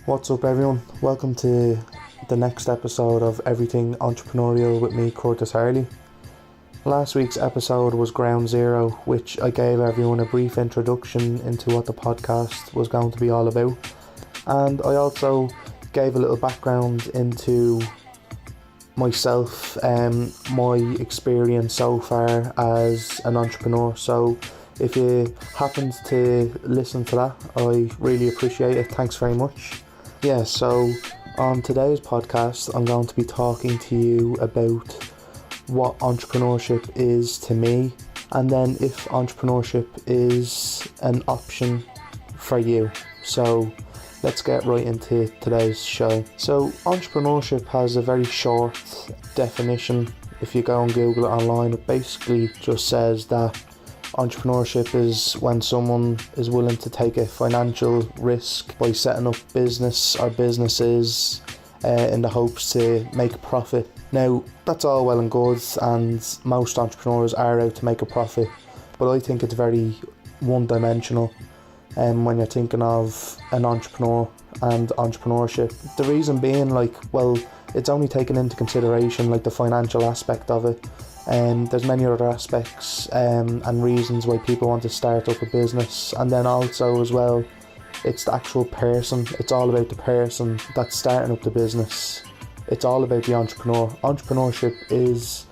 What's up, everyone? Welcome to the next episode of Everything Entrepreneurial with me, Curtis Harley. Last week's episode was Ground Zero, which I gave everyone a brief introduction into what the podcast was going to be all about. And I also gave a little background into myself and my experience so far as an entrepreneur. So if you happened to listen to that, I really appreciate it. Thanks very much. Yeah, so on today's podcast, I'm going to be talking to you about what entrepreneurship is to me, and then if entrepreneurship is an option for you. So let's get right into today's show. So entrepreneurship has a very short definition. If you go and Google it online, it basically just says that entrepreneurship is when someone is willing to take a financial risk by setting up businesses in the hopes to make a profit. Now, that's all well and good, and most entrepreneurs are out to make a profit, but I think it's very one-dimensional when you're thinking of an entrepreneur and entrepreneurship. The reason being, it's only taken into consideration the financial aspect of it. There's many other aspects and reasons why people want to start up a business, and then also as well, it's the actual person. It's all about the person that's starting up the business. It's all about the entrepreneur. Entrepreneurship is,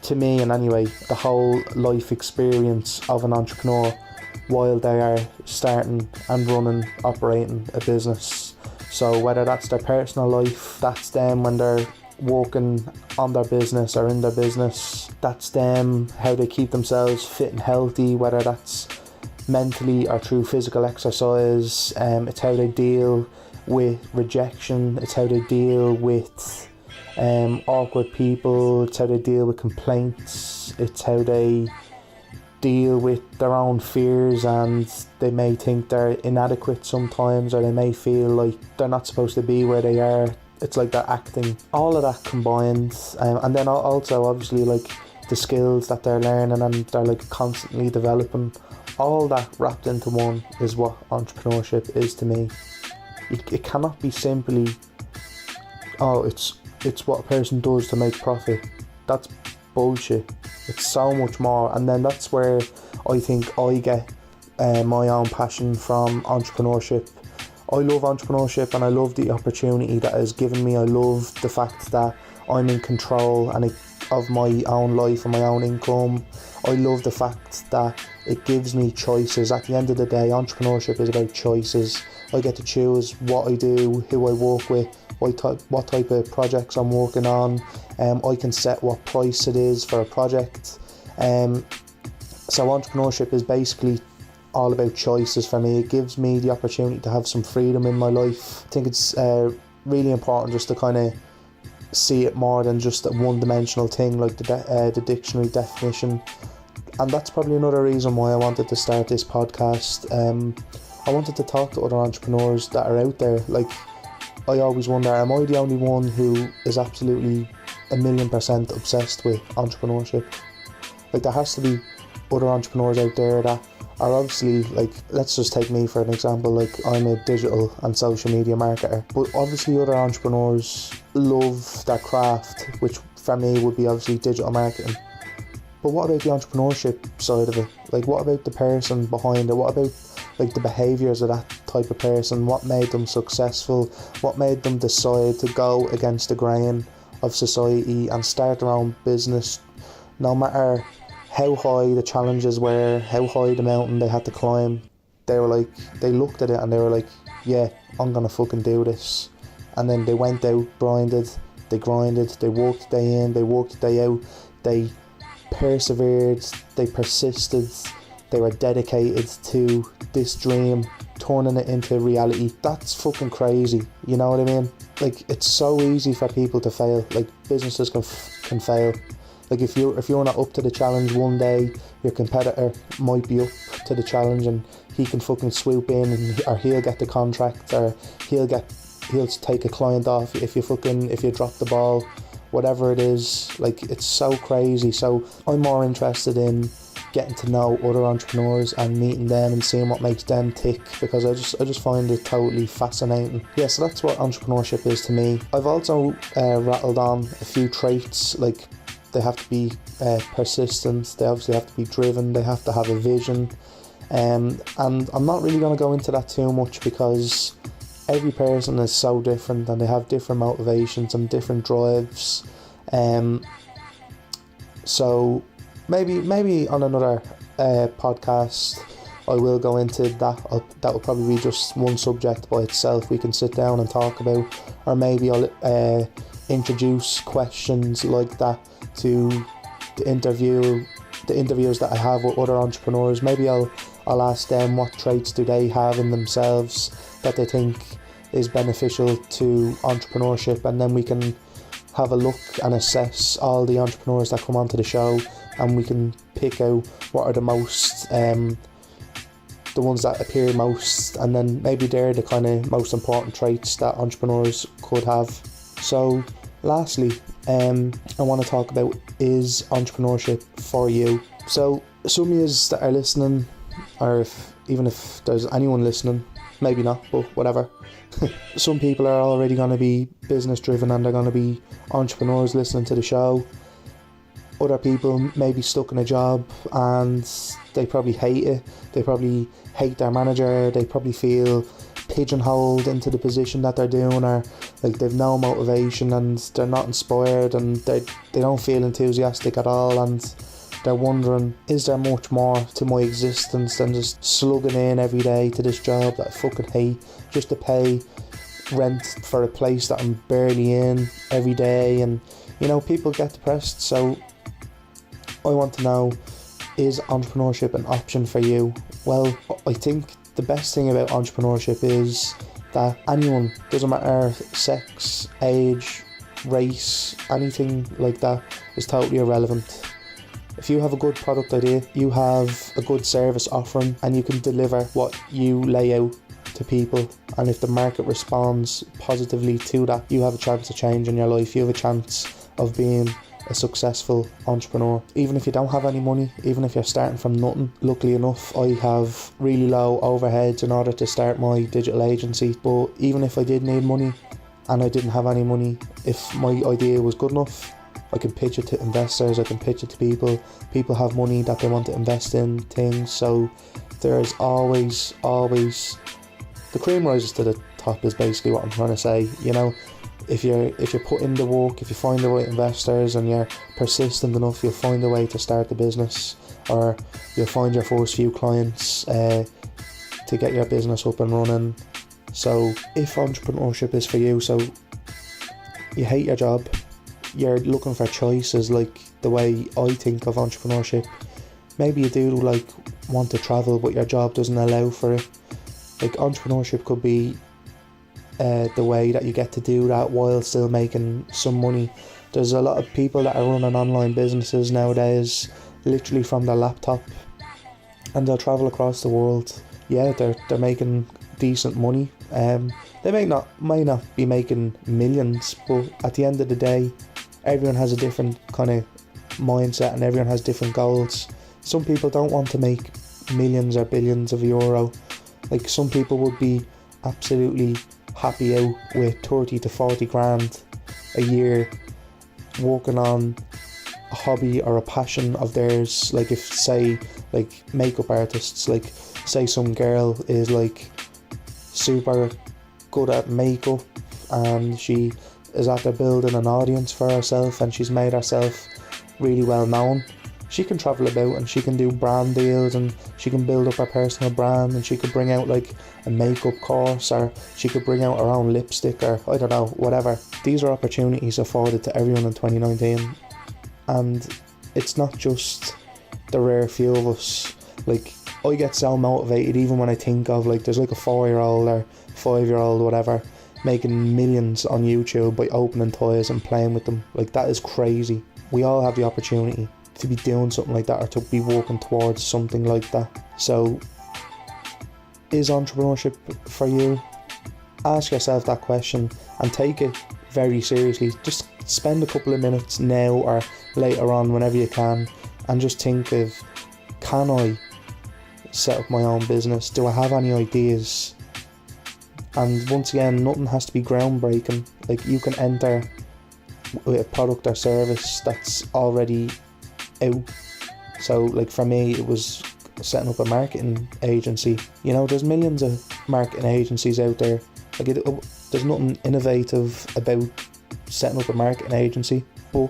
to me in any way, the whole life experience of an entrepreneur while they are starting and running, operating a business. So whether that's their personal life, that's them when they're working on their business or in their business, that's them how they keep themselves fit and healthy, whether that's mentally or through physical exercise. It's how they deal with rejection, it's how they deal with awkward people, it's how they deal with complaints, it's how they deal with their own fears, and they may think they're inadequate sometimes, or they may feel like they're not supposed to be where they are. It's like they're acting. All of that combined, and then also obviously the skills that they're learning and they're constantly developing. All that wrapped into one is what entrepreneurship is to me. It cannot be simply, it's what a person does to make profit. That's bullshit. It's so much more, and then that's where I think I get my own passion from entrepreneurship. I love entrepreneurship and I love the opportunity that has given me. I love the fact that I'm in control of my own life and my own income. I love the fact that it gives me choices. At the end of the day, entrepreneurship is about choices. I get to choose what I do, who I work with, what type of projects I'm working on. I can set what price it is for a project. So entrepreneurship is basically all about choices for me. It gives me the opportunity to have some freedom in my life. I think it's really important just to kind of see it more than just a one-dimensional thing like the dictionary definition. And that's probably another reason why I wanted to start this podcast. I wanted to talk to other entrepreneurs that are out there. I always wonder, am I the only one who is absolutely 1,000,000% obsessed with entrepreneurship? There has to be other entrepreneurs out there that are obviously, let's just take me for an example. I'm a digital and social media marketer, but obviously other entrepreneurs love their craft, which for me would be obviously digital marketing. But what about the entrepreneurship side of it? What about the person behind it? What about the behaviours of that type of person? What made them successful? What made them decide to go against the grain of society and start their own business, no matter how high the challenges were, how high the mountain they had to climb? They looked at it and they were like, yeah, I'm gonna fucking do this. And then they went out, they grinded, they worked day in, they worked day out, they persevered, they persisted, they were dedicated to this dream, turning it into reality. That's fucking crazy, you know what I mean? It's so easy for people to fail. Businesses can fail. If you're not up to the challenge one day, your competitor might be up to the challenge and he can fucking swoop in, or he'll get the contract, or he'll take a client off if you drop the ball, whatever it is. It's so crazy. So I'm more interested in getting to know other entrepreneurs and meeting them and seeing what makes them tick, because I just find it totally fascinating. Yeah, so that's what entrepreneurship is to me. I've also rattled on a few traits, like they have to be persistent, they obviously have to be driven, they have to have a vision, and I'm not really going to go into that too much because every person is so different and they have different motivations and different drives. So maybe on another podcast I will go into that. That will probably be just one subject by itself we can sit down and talk about, or maybe I'll introduce questions like that to the interviews that I have with other entrepreneurs. Maybe I'll ask them what traits do they have in themselves that they think is beneficial to entrepreneurship, and then we can have a look and assess all the entrepreneurs that come onto the show, and we can pick out what are the most the ones that appear most, and then maybe they're the kind of most important traits that entrepreneurs could have. So lastly, I want to talk about, is entrepreneurship for you? So some of you that are listening, or even if there's anyone listening, maybe not, but whatever. Some people are already going to be business driven and they're going to be entrepreneurs listening to the show. Other people may be stuck in a job and they probably hate it. They probably hate their manager. They probably feel pigeonholed into the position that they're doing, or like they've no motivation and they're not inspired and they don't feel enthusiastic at all, and they're wondering, is there much more to my existence than just slugging in every day to this job that I fucking hate, just to pay rent for a place that I'm barely in every day? And you know, people get depressed. So I want to know, is entrepreneurship an option for you? Well, I think the best thing about entrepreneurship is that anyone, doesn't matter sex, age, race, anything like that, is totally irrelevant. If you have a good product idea, you have a good service offering, and you can deliver what you lay out to people, and if the market responds positively to that, you have a chance of changing your life. You have a chance of being a successful entrepreneur. Even if you don't have any money, even if you're starting from nothing. Luckily enough, I have really low overheads in order to start my digital agency, but even if I did need money and I didn't have any money, if my idea was good enough, I can pitch it to investors, I can pitch it to people. People have money that they want to invest in things, so there's always the cream rises to the top, is basically what I'm trying to say. You know, if you put in the work, if you find the right investors and you're persistent enough, you'll find a way to start the business, or you'll find your first few clients to get your business up and running. So if entrepreneurship is for you, so you hate your job, you're looking for choices, like the way I think of entrepreneurship. Maybe you do like want to travel, but your job doesn't allow for it. Like, entrepreneurship could be the way that you get to do that while still making some money. There's a lot of people that are running online businesses nowadays, literally from their laptop, and they'll travel across the world. Yeah, they're making decent money. They may not be making millions, but at the end of the day, everyone has a different kind of mindset and everyone has different goals. Some people don't want to make millions or billions of euro. Like, some people would be absolutely happy out with 30 to 40 grand a year working on a hobby or a passion of theirs. Like, if, say, like makeup artists, like say some girl is like super good at makeup and she is after building an audience for herself and she's made herself really well known. She can travel about and she can do brand deals and she can build up her personal brand, and she could bring out like a makeup course, or she could bring out her own lipstick, or I don't know, whatever. These are opportunities afforded to everyone in 2019, and it's not just the rare few of us. Like, I get so motivated even when I think of, like, there's like a 4-year-old or 5-year-old, whatever, making millions on YouTube by opening toys and playing with them. Like, that is crazy. We all have the opportunity to be doing something like that, or to be working towards something like that. So, is entrepreneurship for you? Ask yourself that question and take it very seriously. Just spend a couple of minutes now or later on, whenever you can, and just think of, can I set up my own business? Do I have any ideas? And once again, nothing has to be groundbreaking. Like, you can enter with a product or service that's already out. So like for me, it was setting up a marketing agency. You know, there's millions of marketing agencies out there. Like, there's nothing innovative about setting up a marketing agency, but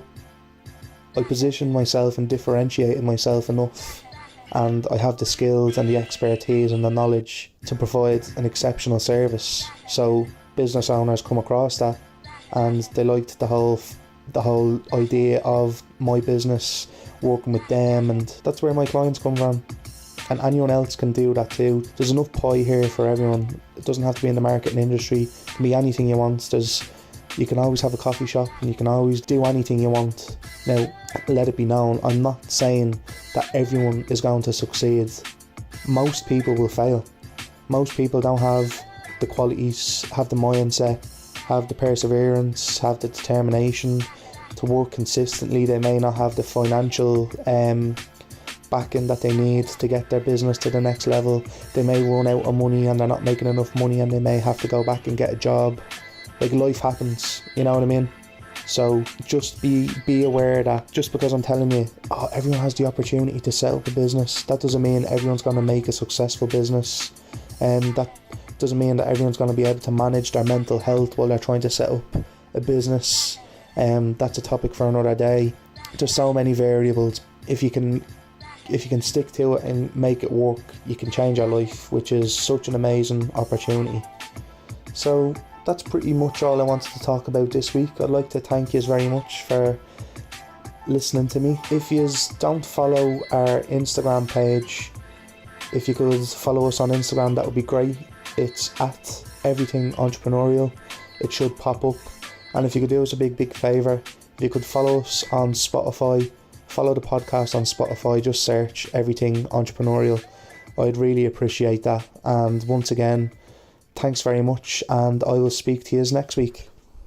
I positioned myself and differentiated myself enough, and I have the skills and the expertise and the knowledge to provide an exceptional service. So business owners come across that and they liked the whole idea of my business, working with them, and that's where my clients come from. And anyone else can do that too. There's enough pie here for everyone. It doesn't have to be in the marketing industry. It can be anything you want. You can always have a coffee shop, and you can always do anything you want. Now, let it be known, I'm not saying that everyone is going to succeed. Most people will fail. Most people don't have the qualities, have the mindset, have the perseverance, have the determination to work consistently. They may not have the financial backing that they need to get their business to the next level. They may run out of money and they're not making enough money, and they may have to go back and get a job. Like, life happens, you know what I mean? So just be aware that just because I'm telling you, everyone has the opportunity to set up a business, that doesn't mean everyone's going to make a successful business, and that doesn't mean that everyone's going to be able to manage their mental health while they're trying to set up a business. That's a topic for another day. There's so many variables. If you can stick to it and make it work, you can change your life, which is such an amazing opportunity. So that's pretty much all I wanted to talk about this week. I'd like to thank you very much for listening to me. If you don't follow our Instagram page, if you could follow us on Instagram, that would be great. It's at Everything Entrepreneurial. It should pop up. And if you could do us a big favour, if you could follow us on Spotify, follow the podcast on Spotify, just search Everything Entrepreneurial. I'd really appreciate that. And once again, thanks very much, and I will speak to you next week.